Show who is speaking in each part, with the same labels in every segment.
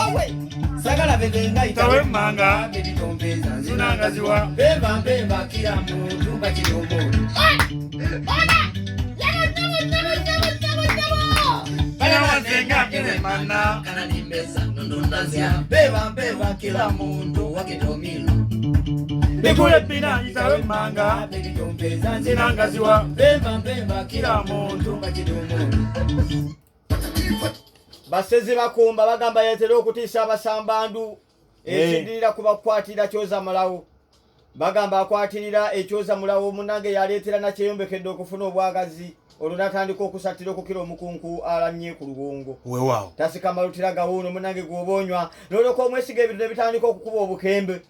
Speaker 1: wowe sagala bebenga itawe
Speaker 2: manga
Speaker 1: bebitombeza
Speaker 2: zinangaziwa
Speaker 1: bemba kila muntu bakidombolo beba kila muntu wakidomilo
Speaker 2: Nikule pina itawe manga zinangaziwa
Speaker 1: bemba kila muntu bakidombolo basezi bakumba bagamba yetero okutisa abasambandu ekindirira kubakwatira kyoza malawo bagamba akwatirira ekyoza mulawo munange yaleetera na kyeyombekedde okufuna obwagazi olunatandika okusatira okukira omukunku alanye ku luwongo
Speaker 2: weewaawo
Speaker 1: tasikamalutira gawuno munange gwobonywa noloko omwesiga ebintu nebitandika okukuba obukembe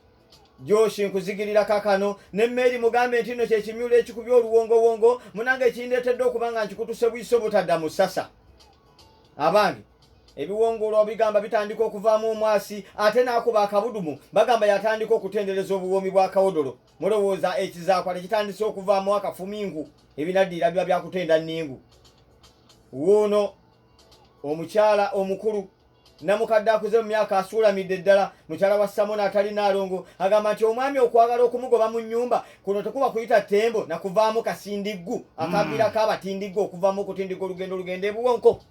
Speaker 1: Joshi nkuzigirira kakano nemmeri mugambe ntino kyekimyulo ekikubya oluwongo munange ekindeetedde okubanga nkikutuse bwiso butadda mu ssasa abange ebiwongolo bigamba bitandika okuvaamu omwasi ate n'akuba akabudumu bagamba yatandika okutendereza obuwoomi bwa kawodolo mulowooza ekizaakwale kitandise okuvaamu akafumingu ebinaddiira biba byakutenda nningu wuuno omukyala omukulu namukadde akuze mu myaka asuulamidde ddala mukyala wa Samona atalina alongo agamba nti omwami okwagala okumugoba mu nnyumba kuno tekuba kuyita ttembo nakuvaamu kasindiggu akaviirako abatindiggu okuvaamu okutindigga olugendo lugenda ebuwonko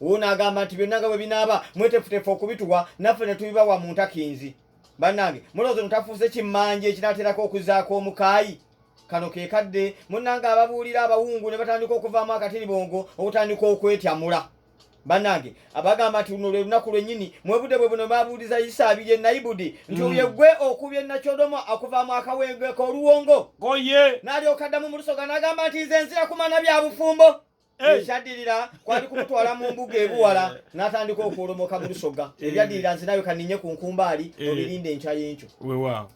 Speaker 1: Uuna agamba nti byonna nga bwe binaaba mwetefutefu okubituwa naffe ne tubibawa mu ntakinzi bannange mulowooza ntafuuse kimmanje ekinaaterako okuzaako omukaayi kano ke kadde munnange ababuulira abawungu ne batandika okuvaamu akatiribongo okutandika okwetyamula bannange abagamba nti luno lwe lunaku lwennyini mwebudde bwe buno baabuuliza Isa abiri Naibudi nti oyo gwe okubye Nakyodomo akuvaamu akawenge k'oluwongo
Speaker 2: goye
Speaker 1: n'alyoka addamu mu lusoga n'agamba nti nze nzira kumana bya bufumbo ekyaddirira kwali kumutwala mu mbuga ebuwala n'atandika okwolomoka mu lusoga ebyaddirira nze nawe kaninye ku nkumbaali obirinde enkya y'enkyo
Speaker 2: weewaawo